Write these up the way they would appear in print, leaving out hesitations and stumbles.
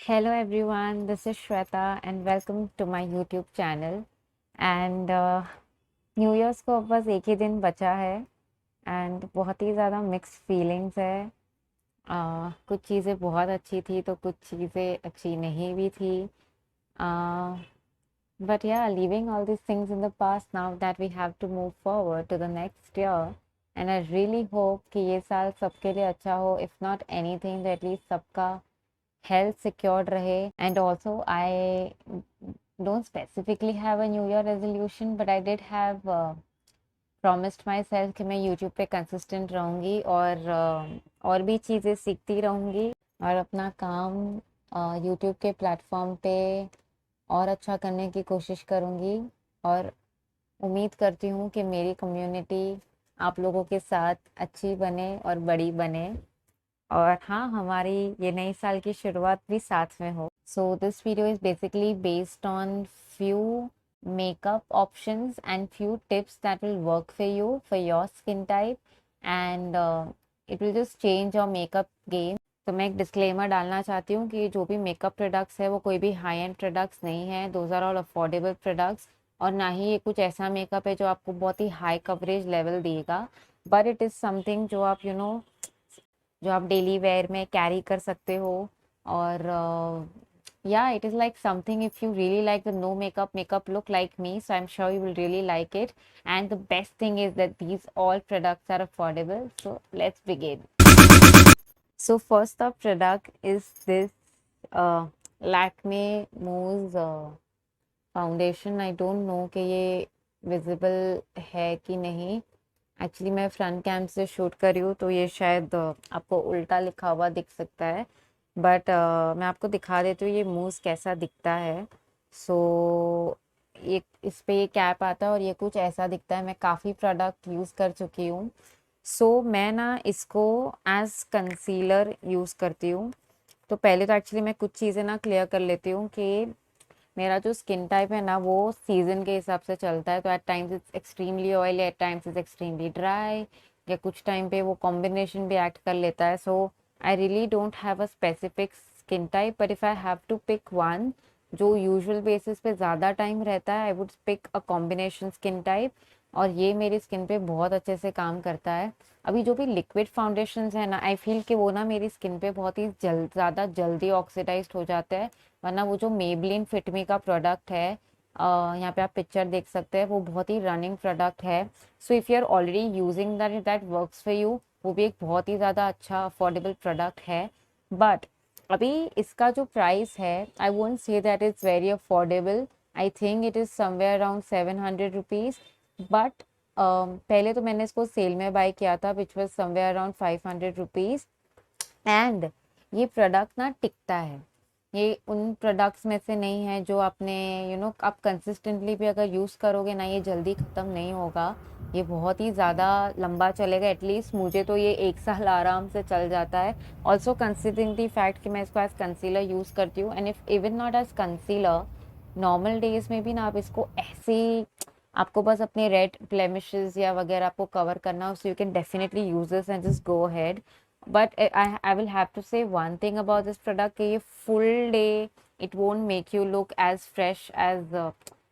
Hello everyone, this is Shweta and welcome to my YouTube channel. And new years को अब बस एक ही दिन बचा है एंड बहुत ही ज़्यादा मिक्स्ड फीलिंग्स है। कुछ चीज़ें बहुत अच्छी थी तो कुछ चीज़ें अच्छी नहीं भी थी। But yeah leaving all this things in the past now that we have to move forward to the next year and I really hope कि ये साल सबके लिए अच्छा हो, इफ़ नॉट एनीथिंग तो एटलीस्ट सबका health secured rahe. And also I don't specifically have a new year resolution, but I did have promised myself कि मैं YouTube पे consistent रहूँगी और भी चीज़ें सीखती रहूँगी और अपना काम YouTube के प्लेटफॉर्म पे और अच्छा करने की कोशिश करूँगी। और उम्मीद करती हूँ कि मेरी कम्युनिटी आप लोगों के साथ अच्छी बने और बड़ी बने और हाँ, हमारी ये नए साल की शुरुआत भी साथ में हो। So this video is basically based on few makeup options and few tips that will work for your skin type and it will just change your makeup game. तो मैं एक डिस्क्लेमर डालना चाहती हूँ कि जो भी मेकअप प्रोडक्ट्स है वो कोई भी हाई एंड प्रोडक्ट्स नहीं है, those are all affordable products. और ना ही ये कुछ ऐसा मेकअप है जो आपको बहुत ही हाई कवरेज लेवल देगा, बट इट इज़ समथिंग जो आप जो आप डेली वेयर में कैरी कर सकते हो। और yeah, it is like something if you really like the no makeup look like me, so I'm sure you will really like it. And the best thing is that these all products are affordable, so let's begin. So first up product is this uh, Lakme Mousse foundation. I don't no कि ये visible है कि नहीं। Actually मैं front cam से shoot कर रही हूँ तो ये शायद आपको उल्टा लिखा हुआ दिख सकता है, बट मैं आपको दिखा देती हूँ ये मूव कैसा दिखता है। सो ये इस पे ये कैप आता है और ये कुछ ऐसा दिखता है। मैं काफ़ी प्रोडक्ट यूज़ कर चुकी हूँ। सो मैं ना इसको एज कंसीलर यूज़ करती हूँ। तो पहले तो एक्चुअली मैं कुछ चीज़ें ना क्लियर कर लेती हूँ कि मेरा जो स्किन टाइप है ना वो सीजन के हिसाब से चलता है। तो at times it's extremely oily, at times it's extremely dry, या कुछ टाइम पे वो कॉम्बिनेशन भी एक्ट कर लेता है। So I really don't have a specific skin type, but if I have to pick one जो यूजुअल बेसिस पे ज़्यादा टाइम रहता है, I would pick a combination skin type. और ये मेरी स्किन पे बहुत अच्छे से काम करता है। अभी जो भी लिक्विड फाउंडेशंस है ना, आई फील कि वो ना मेरी स्किन पे बहुत ही ज़्यादा जल्दी ऑक्सीडाइज हो जाते हैं। वरना वो जो मेबलिन फिटमी का प्रोडक्ट है, यहाँ पे आप पिक्चर देख सकते हैं, वो बहुत ही रनिंग प्रोडक्ट है। So if you are already using that that works for you, वो भी एक बहुत ही ज़्यादा अच्छा अफोर्डेबल प्रोडक्ट है। बट अभी इसका जो प्राइस है, आई won't say that is very affordable. I think it is somewhere around 700 rupees. But पहले तो मैंने इसको सेल में बाय किया था which was somewhere around 500 rupees. And ये प्रोडक्ट ना टिकता है। ये उन प्रोडक्ट्स में से नहीं है जो आपने आप कंसिस्टेंटली भी अगर यूज़ करोगे ना, ये जल्दी ख़त्म नहीं होगा। ये बहुत ही ज़्यादा लंबा चलेगा। एटलीस्ट मुझे तो ये 1 साल आराम से चल जाता है। ऑल्सो कंसिडरिंग दी फैक्ट कि मैं इसको एज कंसीलर यूज़ करती हूँ, and if even not as concealer, normal days में भी ना आप इसको ऐसे ही, आपको बस अपने रेड ब्लेमिशेस या वगैरह आपको कवर करना हो, so you can definitely use this and just go ahead. But I will have to say one thing about this product कि ये full day it won't make you look as fresh as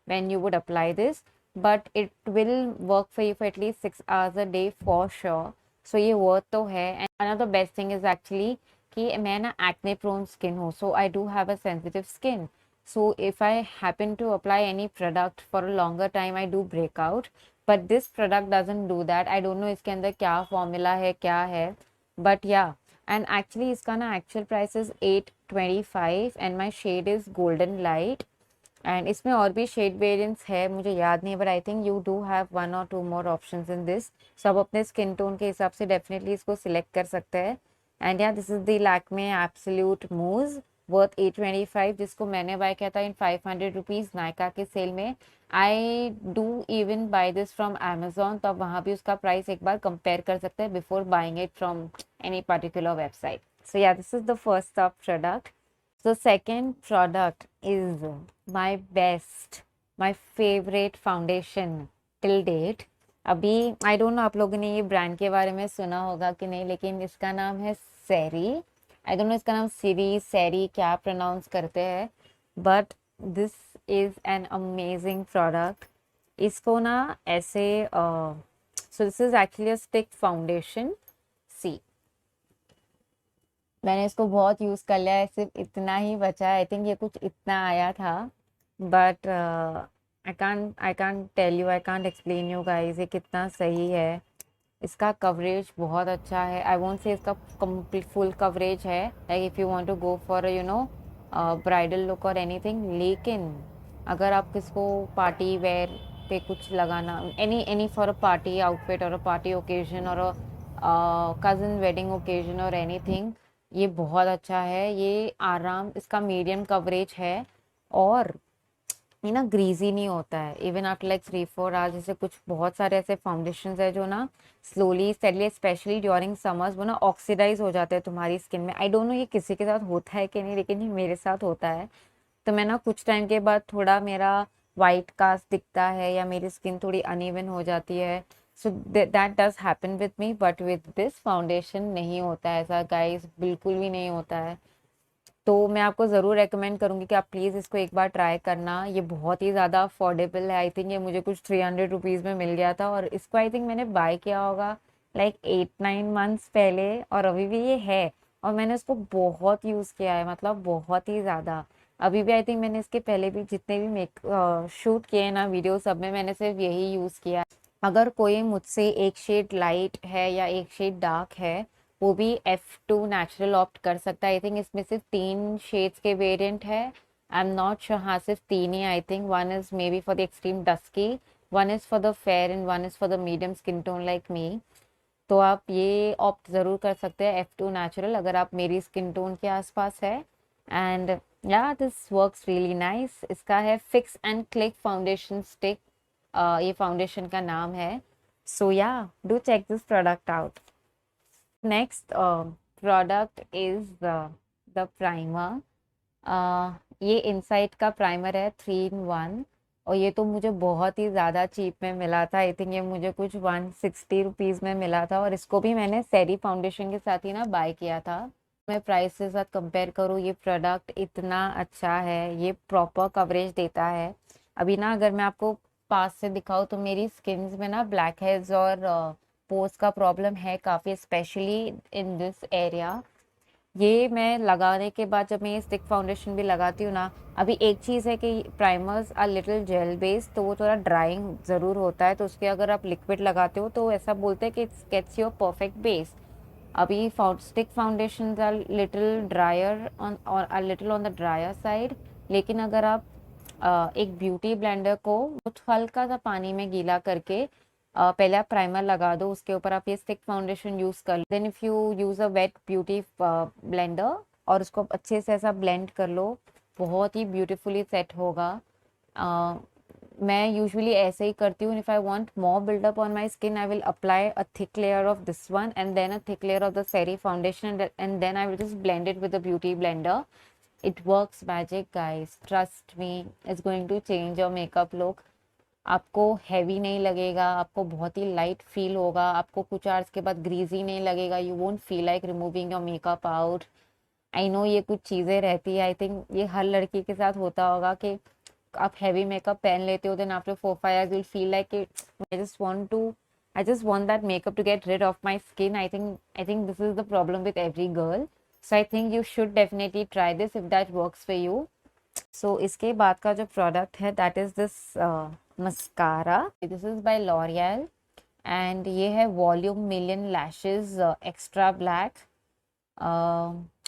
when you would apply this, but it will work for you for at least 6 hours a day for sure. So ये worth तो है। And another best thing is actually कि मैं ना acne prone skin हूँ, so I do have a sensitive skin. So if I happen to apply any product for a longer time, I do break out. But this product doesn't do that. I don't know इसके अंदर क्या formula है, क्या है, but yeah. And actually इसका ना actual price is 825 and my shade is golden light. And इसमें और भी शेड वेरिएंट्स है, मुझे याद नहीं, but I think you do have 1 or 2 more options in this. So आप अपने स्किन टोन के हिसाब से डेफिनेटली इसको सिलेक्ट कर सकते हैं। एंड या this is the Lakme absolute मूज वर्थ 825, जिसको मैंने बाय किया था इन 500 रुपीज़ नायका के सेल में। I do even by this from Amazon, तो आप वहाँ भी उसका प्राइस एक बार कंपेयर कर सकते हैं before buying it from any particular website. So या this is the first of product. The second product is my best, my favorite foundation till date. अभी आई डोंट नो आप लोगों ने ये ब्रांड के बारे में सुना होगा कि नहीं, लेकिन इसका नाम है सेरी। आई डोंट नो इसका नाम सिरी सैरी क्या प्रोनाउंस करते हैं, but this is an amazing product. इसको ना ऐसे so this is actually a stick foundation. See, मैंने इसको बहुत यूज़ कर लिया है, सिर्फ इतना ही बचा है। आई थिंक ये कुछ इतना आया था, but I can't tell you, I can't explain you guys ये कितना सही है। इसका कवरेज बहुत अच्छा है। आई वोंट से इसका कंप्लीट फुल कवरेज है, like if you want to go for bridal look और एनीथिंग, लेकिन अगर आप किसको पार्टी वेयर पे कुछ लगाना, any any for a party outfit और अ पार्टी ओकेजन और अ कज़न वेडिंग ओकेजन और एनीथिंग, ये बहुत अच्छा है। ये आराम, इसका मीडियम कवरेज है और ये ना ग्रीजी नहीं होता है इवन आफ्टर लाइक 3-4 आवर्स। जैसे कुछ बहुत सारे ऐसे फाउंडेशन है जो ना slowly steadily specially during summers वो ना ऑक्सीडाइज हो जाते हैं तुम्हारी स्किन में। आई डोंट नो ये किसी के साथ होता है कि नहीं, लेकिन ये मेरे साथ होता है। तो मैं ना कुछ टाइम के बाद थोड़ा मेरा वाइट कास्ट दिखता है या मेरी स्किन थोड़ी अनइवन हो जाती है। So that does happen with me, but with this foundation नहीं होता है ऐसा गाइस, बिल्कुल भी नहीं होता है। तो मैं आपको ज़रूर रेकमेंड करूँगी कि आप प्लीज़ इसको एक बार ट्राई करना। ये बहुत ही ज़्यादा अफोर्डेबल है। आई थिंक ये मुझे कुछ 300 रुपीज़ में मिल गया था और इसको आई थिंक मैंने बाय किया होगा लाइक 8-9 मंथ्स पहले, और अभी भी ये है और मैंने इसको बहुत यूज़ किया है, मतलब बहुत ही ज़्यादा। अभी भी आई थिंक मैंने इसके पहले भी जितने भी शूट किए हैं ना वीडियो, सब में मैंने सिर्फ यही यूज़ किया। अगर कोई मुझसे एक शेड लाइट है या एक शेड डार्क है, वो भी F2 नेचुरल ऑप्ट कर सकता है। आई थिंक इसमें सिर्फ 3 शेड्स के वेरिएंट है। आई एम नॉट श्योर, हाँ सिर्फ 3 ही। I think one is maybe for the extreme dusky, one is for the fair and one is for the medium skin tone like me. तो आप ये opt ज़रूर कर सकते हैं F2 नेचुरल अगर आप मेरी स्किन टोन के आसपास है। एंड या दिस वर्क्स रियली नाइस। इसका है fix and click foundation stick, ये फाउंडेशन का नाम है। So yeah do check this product out. Next product is the primer. ये इनसाइट का प्राइमर है 3 in 1, और ये तो मुझे बहुत ही ज़्यादा चीप में मिला था। आई थिंक ये मुझे कुछ 160 रुपीज़ में मिला था और इसको भी मैंने सेरी फाउंडेशन के साथ ही ना बाय किया था। मैं प्राइस के साथ कंपेयर करूँ, ये प्रोडक्ट इतना अच्छा है, ये प्रॉपर कवरेज देता है। अभी ना अगर मैं आपको पास से दिखाऊँ तो मेरी स्किन में ना ब्लैक हेड्स और पोर्स का प्रॉब्लम है काफ़ी, स्पेशली इन दिस एरिया। ये मैं लगाने के बाद जब मैं ये स्टिक फाउंडेशन भी लगाती हूँ ना, अभी एक चीज़ है कि primers are little gel based, तो वो थोड़ा ड्राइंग ज़रूर होता है, तो उसके अगर आप लिक्विड लगाते हो तो ऐसा बोलते हैं कि it's gets your perfect base. अभी stick foundation are little dryer on or are little on the dryer side. लेकिन अगर आप एक ब्यूटी ब्लेंडर को कुछ हल्का सा पानी में गीला करके पहले आप प्राइमर लगा दो, उसके ऊपर आप ये स्टिक फाउंडेशन यूज कर लो। Then if you use a wet beauty blender और उसको अच्छे से ऐसा ब्लेंड कर लो, बहुत ही ब्यूटीफुली सेट होगा। मैं यूजुअली ऐसे ही करती हूँ। If I want more buildup on my skin, I will apply a thick layer of this one and then a thick layer of the sery foundation and then I will just blend it with a beauty blender. It works magic guys, trust me, it's going to change your makeup look. आपको heavy नहीं लगेगा, आपको बहुत ही light feel होगा, आपको कुछ hours के बाद ग्रीजी नहीं लगेगा, you won't feel like removing your makeup out. I know ये कुछ चीज़ें रहती है, आई थिंक ये हर लड़की के साथ होता होगा कि आप हैवी मेकअप पहन लेते हो, then after 4-5 hours you'll feel like it, I just want that makeup to get rid of my skin. I think this is the problem with every girl. So I think you should definitely try this if that works for you. सो इसके बाद का जो product है that is this mascara. This is by L'Oréal and ये है volume million lashes extra black.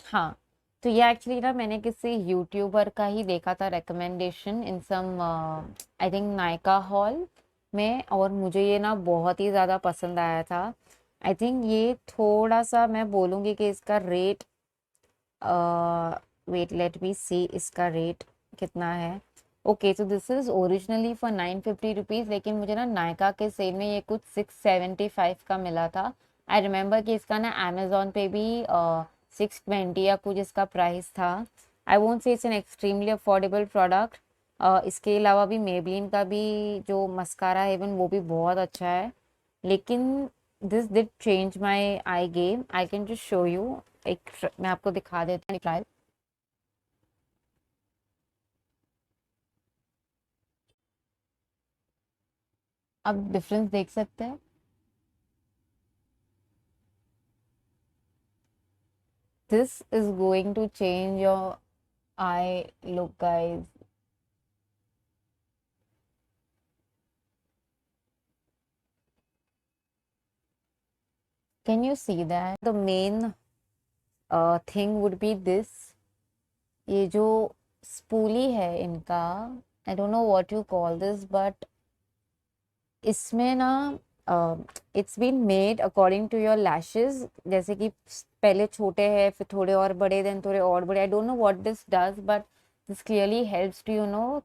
हाँ, तो ये एक्चुअली ना मैंने किसी यूट्यूबर का ही देखा था recommendation in some I think Nykaa haul में, और मुझे ये ना बहुत ही ज़्यादा पसंद आया था। आई थिंक ये थोड़ा सा मैं बोलूँगी कि इसका रेट, वेट लेट मी सी इसका रेट कितना है। Okay, so this is originally for 950 rupees, लेकिन मुझे ना नायका के सेल में ये कुछ 675 का मिला था। आई रिमेंबर कि इसका ना अमेजोन पे भी 620 या कुछ इसका प्राइस था। आई वोंट से it's an extremely affordable product. इसके अलावा भी मेबलिन का भी जो मस्कारा है इवन वो भी बहुत अच्छा है, लेकिन this did change my I game. I can just show you, मैं आपको दिखा देती हूँ ट्रायल। आप डिफरेंस देख सकते हैं। This is going to change your eye look guys. Can you see that? The main thing would be this, ये जो स्पूली है इनका, I don't know what you call this, but इसमें ना it's been made according to your lashes, जैसे कि पहले छोटे हैं फिर थोड़े और बड़े, देन थोड़े और बड़े। I don't know what this does, but this clearly helps to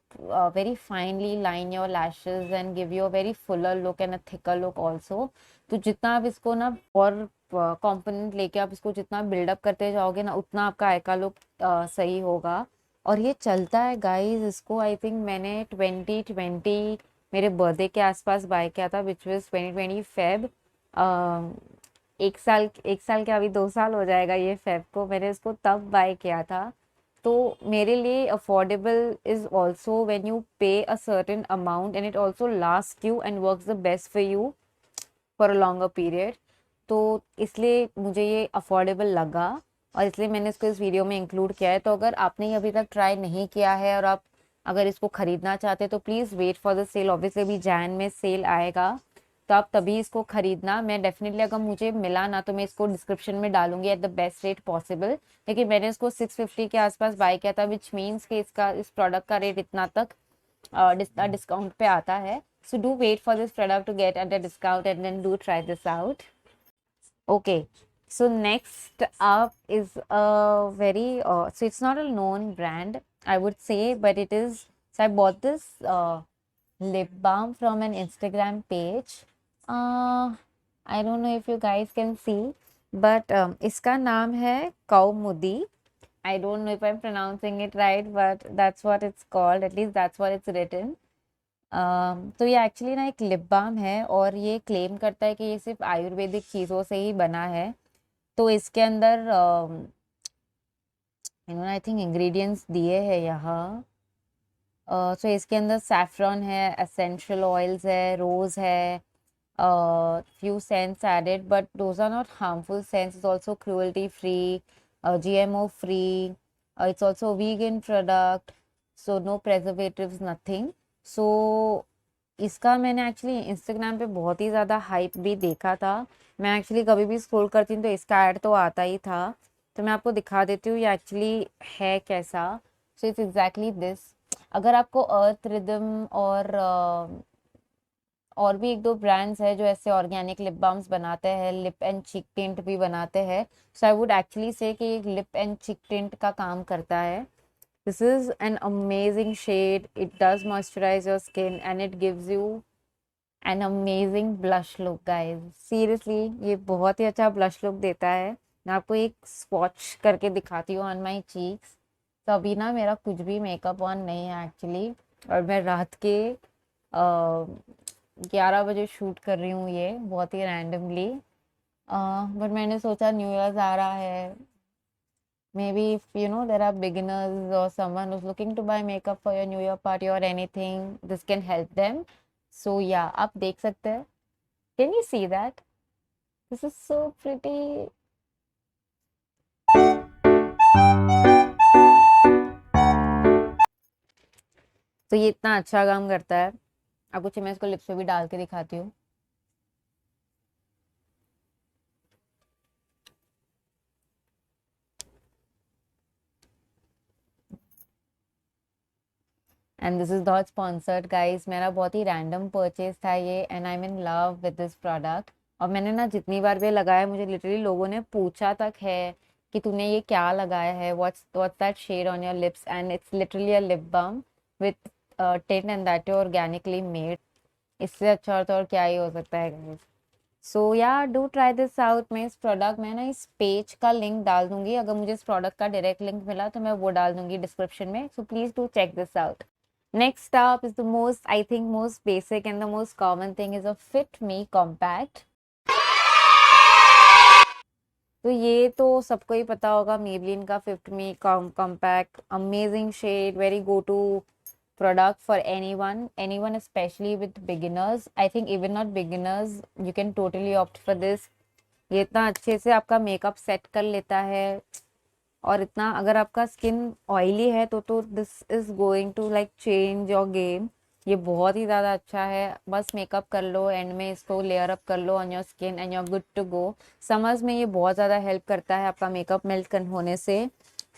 very finely line your lashes and give you a very fuller look and a thicker look also। तो जितना आप इसको ना और कंपोनेंट लेके आप इसको जितना बिल्डअप करते जाओगे ना, उतना आपका आई का लुक सही होगा। और ये चलता है गाइस, इसको आई थिंक मैंने 2020 मेरे बर्थडे के आसपास बाय किया था, विच वॉज 2020 फेब। एक साल क्या, अभी 2 साल हो जाएगा ये फेब को, मैंने इसको तब बाय किया था। तो मेरे लिए affordable is also when you pay a certain amount and it also last you and works the best for you for a longer period. तो इसलिए मुझे ये अफोर्डेबल लगा और इसलिए मैंने इसको इस वीडियो में इंक्लूड किया है। तो अगर आपने ये अभी तक ट्राई नहीं किया है और आप अगर इसको खरीदना चाहते हैं तो please wait for the sale. Obviously अभी जैन में सेल आएगा तो आप तभी इसको खरीदना। मैं डेफिनेटली अगर मुझे मिला ना तो मैं इसको डिस्क्रिप्शन में डालूंगी at the best rate possible. लेकिन मैंने इसको 650 के आसपास बाय किया था, विच मीन्स कि इस प्रोडक्ट का रेट इतना तक डिस्काउंट पे आता है। So do wait for this product to get at a discount and then do try this out. Okay. So next up is a very so it's not a known brand, I would say, but it is. So I bought this lip balm from an Instagram page. I don't know if you guys can see, but इसका नाम है Kaumudi. I don't know if I'm pronouncing it right, but that's what it's called. At least that's what it's written. तो ये actually ना एक lip balm है और ये क्लेम करता है कि ये सिर्फ आयुर्वेदिक चीज़ों से ही बना है। तो इसके अंदर इन्होंने आई थिंक इंग्रेडिएंट्स दिए हैं यहाँ। सो इसके अंदर सैफरॉन है, एसेंशियल ऑयल्स है, रोज है, few scents added, but those are not harmful scents. It's also cruelty free, GMO free. It's also a vegan product, so no preservatives, nothing. So इसका मैंने एक्चुअली इंस्टाग्राम पे बहुत ही ज़्यादा हाइप भी देखा था। मैं एक्चुअली कभी भी स्क्रॉल करती हूँ तो इसका ऐड तो आता ही था। तो मैं आपको दिखा देती हूँ ये एक्चुअली है कैसा। So it's exactly this. अगर आपको अर्थ रिदम और भी एक दो ब्रांड्स है जो ऐसे ऑर्गेनिक लिप बाम्स बनाते हैं, लिप एंड चिक टिंट भी बनाते हैं, सो आई वुड एक्चुअली से कि एक लिप एंड चिक टिंट का काम करता है। This is an amazing shade, it does moisturise your skin and it gives you an amazing blush look guys. Seriously ये बहुत ही अच्छा ब्लश लुक देता है। मैं आपको एक स्वॉच करके दिखाती हूँ ऑन माई चीक्स। तो अभी ना मेरा कुछ भी मेकअप ऑन नहीं है एक्चुअली, और मैं रात के 11 बजे शूट कर रही हूँ ये बहुत ही रैंडमली। बट मैंने सोचा न्यू ईयर्स आ रहा है, maybe if there are beginners or someone who's looking to buy makeup for your new year party or anything, this can help them. So yeah, आप देख सकते हैं। Can you see that? This is so pretty. तो ये इतना अच्छा काम करता है। अब कुछ मैं इसको लिप्स पे भी डाल के दिखाती हूँ। And this is not sponsored guys, मेरा बहुत ही रैंडम परचेज था ये, and I am in love with this product. और मैंने ना जितनी बार भी लगाया, मुझे लिटरली लोगों ने पूछा तक है कि तूने ये क्या लगाया है, what's that shade on your lips, and it's literally a lip balm with tint and that organically made. इससे अच्छा और तो और क्या ही हो सकता है guys. So yeah do try this out. मैं इस प्रोडक्ट में ना इस पेज का लिंक डाल दूंगी, अगर मुझे इस प्रोडक्ट का डायरेक्ट लिंक मिला तो मैं वो डाल दूंगी डिस्क्रिप्शन में। So please do check this out. Next up is the most, I think, most basic and the most common thing is a Fit Me Compact. तो ये तो सबको ही पता होगा, मेबलिन का Fit Me compact, amazing shade, very go to product for anyone especially with beginners. I think even not beginners, you can totally opt for this. ये इतना अच्छे से आपका मेकअप सेट कर लेता है, और इतना अगर आपका स्किन ऑयली है तो this is going to like change your game. ये बहुत ही ज़्यादा अच्छा है। बस मेकअप कर लो, एंड में इसको लेयर अप कर लो on your skin and you are good to go. Summers में ये बहुत ज़्यादा हेल्प करता है आपका मेकअप मेल्ट होने से।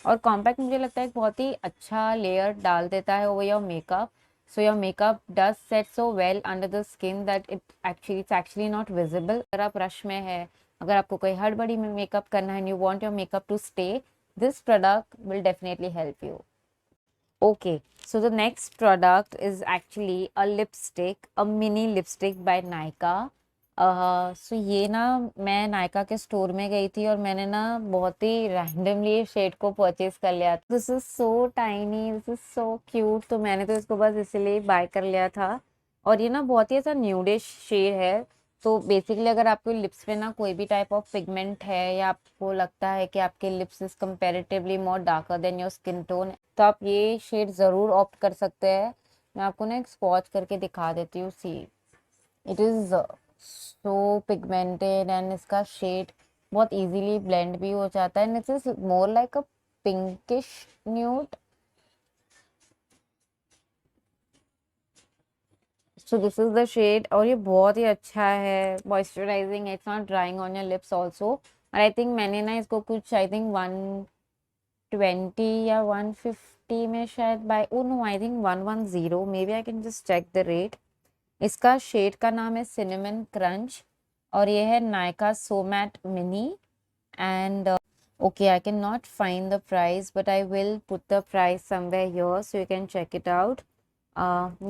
और कॉम्पैक्ट मुझे लगता है बहुत ही अच्छा लेयर डाल देता है over your makeup, so your makeup does set so well under the skin that it's actually not visible. अगर आप रश में है, अगर आपको कोई हड़बड़ी में मेकअप करना है, you want your makeup to stay, this product will definitely help you. Okay, so the next product is actually a lipstick, a mini lipstick by Nykaa. सो ये ना, मैं नायका के स्टोर में गई थी और मैंने ना बहुत ही रैंडमली शेड को परचेज कर लिया। This is so tiny, this is so cute, तो मैंने तो इसको बस इसलिए बाय कर लिया था। और ये ना बहुत ही ऐसा न्यूडिश शेड है। तो बेसिकली अगर आपके लिप्स पे ना कोई भी टाइप ऑफ पिगमेंट है, या आपको लगता है कि आपके lips is comparatively more darker then your skin tone, तो आप ये शेड ज़रूर ऑप्ट कर सकते हैं। मैं आपको ना एक स्वॉच करके दिखा देती हूँ। See, it is so pigmented and इसका शेड बहुत इजीली ब्लेंड भी हो जाता है, and it is more like a pinkish nude. So this is the shade, और ये बहुत ही अच्छा है, moisturising, it's not drying on your lips also. और आई थिंक मैंने ना इसको कुछ, आई थिंक 120 या 150 में शायद buy, oh no, I think 110, maybe I can just check the rate. इसका शेड का नाम है सिनेमन क्रंच, और ये है Nykaa so matte mini. And okay, I cannot find the price, but I will put the price somewhere here so you can check it out.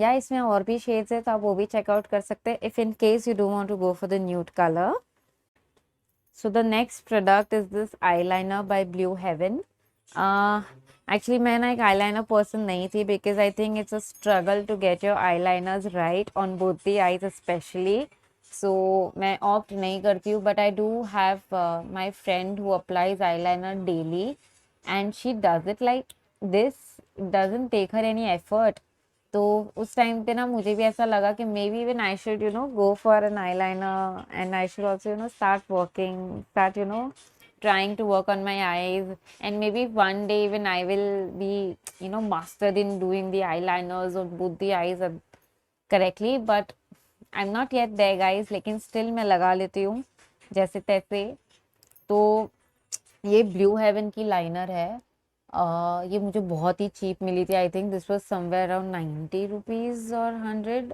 या इसमें और भी शेड्स है, तो आप वो भी चेकआउट कर सकते हैं if in case you don't want to go for the nude colour. So the next product is this eyeliner by Blue Heaven. Actually मैं ना एक आईलाइनर पर्सन नहीं थी, because I think it's a struggle to get your eyeliners right on both the eyes specially. So मैं opt नहीं करती हूँ, but I do have my friend who applies eyeliner daily, and she does it like this, doesn't take her any effort. तो उस time पे ना मुझे भी ऐसा लगा कि maybe even I should go for an eyeliner, and I should also start trying to work on my eyes, and maybe one day even I will be mastered in doing the eyeliners on both the eyes correctly, but I'm not yet there guys, लेकिन still मैं लगा लेती हूँ जैसे तैसे। तो ये blue haven की लाइनर है। ये मुझे बहुत ही चीप मिली थी। I think this was somewhere around 90 rupees और 100,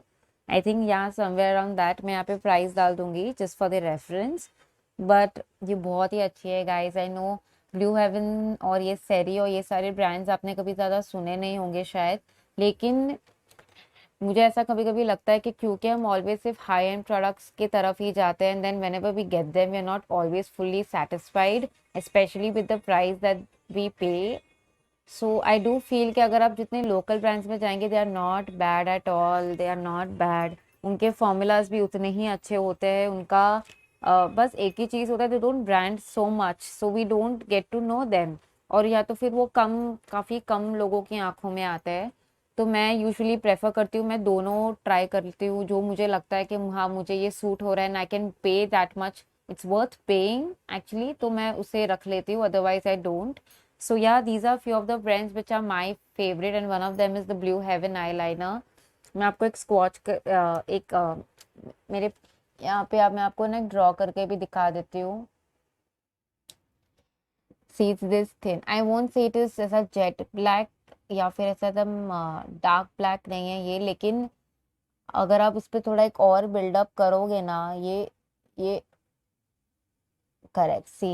आई थिंक यहाँ समवेयर अराउंड दैट। मैं यहाँ पे प्राइस डाल दूंगी just for the reference, but ये बहुत ही अच्छी है guys. I know Blue Heaven और ये सेरी और ये सारे ब्रांड्स आपने कभी ज़्यादा सुने नहीं होंगे शायद, लेकिन मुझे ऐसा कभी कभी लगता है कि क्योंकि हम ऑलवेज सिर्फ हाई एंड प्रोडक्ट्स की तरफ ही जाते हैं, and then whenever we get them we are not always fully satisfied, specially with the price that we pay. So I do feel कि अगर आप जितने लोकल ब्रांड्स में जाएंगे, they are not bad at all, they are not bad. उनके formulas भी उतने ही अच्छे होते हैं। उनका बस एक ही चीज़ होता है, they don't brand so much, so we don't get to know them. और या तो फिर वो काफ़ी कम लोगों की आंखों में आता है। तो मैं यूजुअली प्रेफर करती हूँ, मैं दोनों ट्राई करती हूँ, जो मुझे लगता है कि हाँ मुझे ये सूट हो रहा है and I can pay that much, it's worth paying actually, तो मैं उसे रख लेती हूँ, otherwise I don't. So yeah, these are few of the brands which are my favorite, and one of them is the Blue Heaven eyeliner. मैं आपको एक मेरे यहाँ पे मैं आपको ना ड्रॉ करके भी दिखा देती हूँ। See it's this thin. I won't say it is ऐसा जेट ब्लैक या फिर ऐसा एकदम डार्क ब्लैक नहीं है ये, लेकिन अगर आप इस पे थोड़ा एक और बिल्डअप करोगे ना, ये correct, see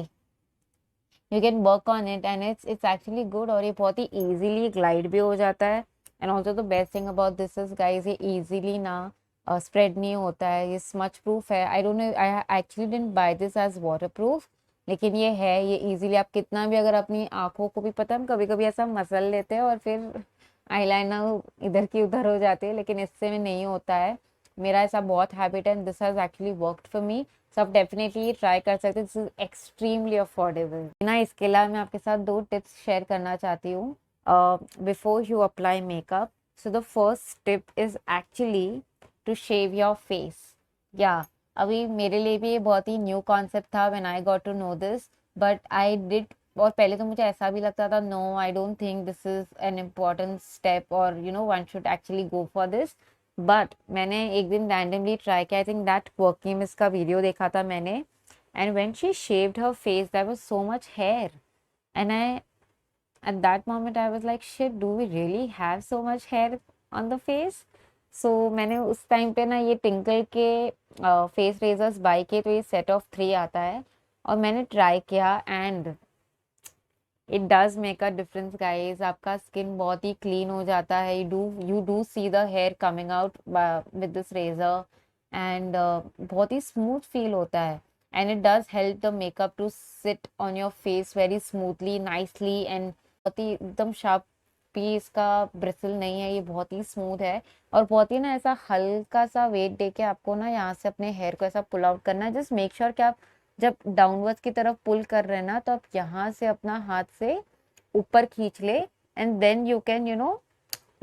you can work on it and it's actually good, और ये बहुत ही इजीली ग्लाइड भी हो जाता है। And also the best thing about this is guys, ये इजीली ना स्प्रेड नहीं होता है, ये स्मच प्रूफ है। I don't know, I actually didn't buy this as waterproof, लेकिन ये है, ये इजीली आप कितना भी, अगर अपनी आंखों को भी, पता है हम कभी कभी ऐसा मसल लेते हैं और फिर आईलाइनर इधर की उधर हो जाती है, लेकिन इससे में नहीं होता है। मेरा ऐसा बहुत हैबिट है, and this has actually worked for me. So आप डेफिनेटली ट्राई कर सकते हैं, दिस इज एक्सट्रीमली अफोर्डेबल ना। इसके अलावा मैं आपके साथ 2 टिप्स शेयर करना चाहती हूँ before you apply makeup. So the first tip is actually to shave your face. या अभी मेरे लिए भी ये बहुत ही न्यू कॉन्सेप्ट था when I got to know this, but I did. और पहले तो मुझे ऐसा भी लगता था, no I don't think this is an important step और you know one should actually go for this. But मैंने एक दिन रैंडमली ट्राई किया, I think that working miss का वीडियो देखा था मैंने, and when she shaved her face there was so much hair, and I at that moment I was like shit, do we really have so much hair on the face? So मैंने उस time पे ना ये tinkle के face razor's bye किए, तो ये set of 3 आता है और मैंने ट्राई किया and it does make a difference guys. आपका स्किन बहुत ही क्लीन हो जाता है, you do see the hair coming out with this razor, and बहुत ही स्मूथ फील होता है, and it does help the makeup to sit on your face very smoothly nicely, and बहुत ही एकदम शार्प भी इसका ब्रिसल नहीं है, ये बहुत ही स्मूथ है। और बहुत ही ना ऐसा हल्का सा वेट दे के आपको ना यहाँ से अपने हेयर को ऐसा पुल आउट करना है। जस्ट मेक श्योर कि आप जब डाउनवर्ड्स की तरफ पुल कर रहे हैं ना, तो आप यहाँ से अपना हाथ से ऊपर खींच ले, and then you can you know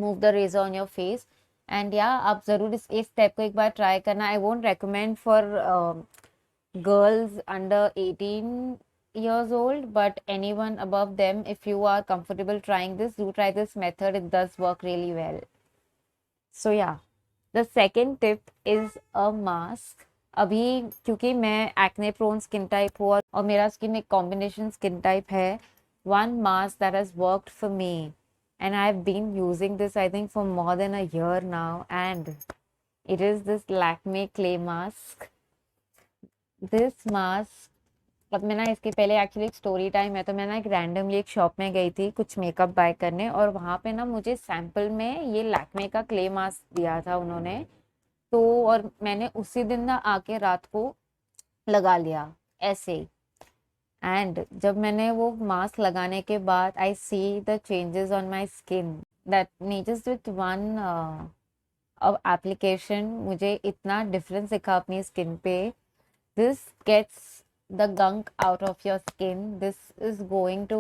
move the razor on your face. And या आप जरूर इस स्टेप को एक बार ट्राई करना। I won't recommend for girls under 18 years old, but anyone above them, if you are comfortable trying this, do try this method, it does work really well. So yeah, the second tip is a mask. अभी क्योंकि मैं acne prone skin type हूँ और मेरा skin एक combination skin type है, one mask that has worked for me, and I've been using this I think for more than a year now, and it is this Lakme clay mask. This mask, अब मैं ना इसके पहले actually एक story time है, तो मैं ना एक रैंडमली एक शॉप में गई थी कुछ मेकअप बाय करने, और वहाँ पे ना मुझे सैम्पल में ये लैक्मे का क्ले मास्क दिया था उन्होंने। तो और मैंने उसी दिन ना आके रात को लगा लिया ऐसे ही, एंड जब मैंने वो मास्क लगाने के बाद I see the changes on my skin that नहीं जस्ट विथ वन एप्लीकेशन मुझे इतना डिफरेंस दिखा अपनी स्किन पे। This gets the gunk out of your skin. This is going to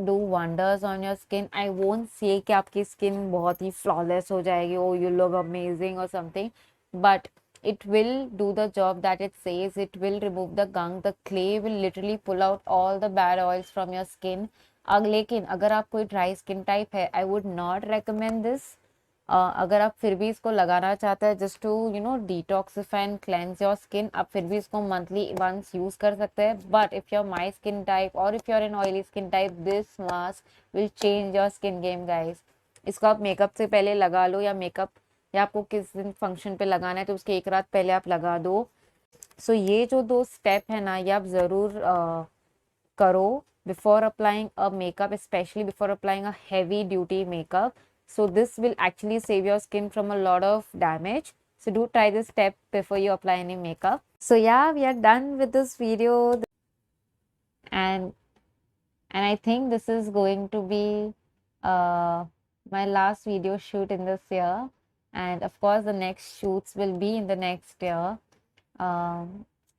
do wonders on your skin. I won't say कि आपकी skin बहुत ही flawless हो जाएगी, oh you look amazing or something, but it will do the job that it says. It will remove the gunk. The clay will literally pull out all the bad oils from your skin. लेकिन अगर आप कोई dry skin type है, I would not recommend this. अगर आप फिर भी इसको लगाना चाहते हैं just to you know detoxify and cleanse your skin, आप फिर भी इसको मंथली वंस यूज कर सकते हैं। But if you are my skin type और if you are an oily skin type, this mask will change your skin game guys. इसको आप मेकअप से पहले लगा लो, या मेकअप या आपको किस दिन फंक्शन पे लगाना है तो उसके एक रात पहले आप लगा दो। सो ये जो 2 स्टेप है ना, ये आप ज़रूर करो before applying a makeup, especially before applying a heavy duty makeup. So this will actually save your skin from a lot of damage. So do try this step before you apply any makeup. So yeah, we are done with this video, and I think this is going to be my last video shoot in this year, and of course the next shoots will be in the next year.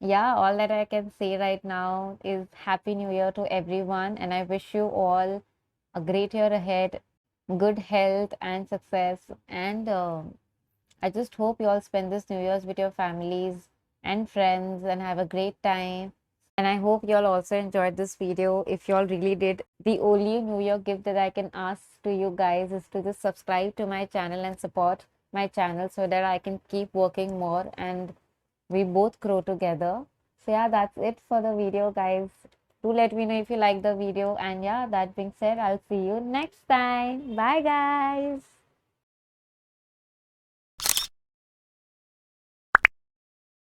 Yeah, all that I can say right now is Happy New Year to everyone, and I wish you all a great year ahead, good health and success. And I just hope you all spend this New Year's with your families and friends and have a great time. And I hope you all also enjoyed this video. If you all really did, the only New Year gift that I can ask to you guys is to just subscribe to my channel and support my channel so that I can keep working more and we both grow together. So yeah, that's it for the video guys. Do let me know if you like the video, and yeah, that being said, I'll see you next time. Bye guys.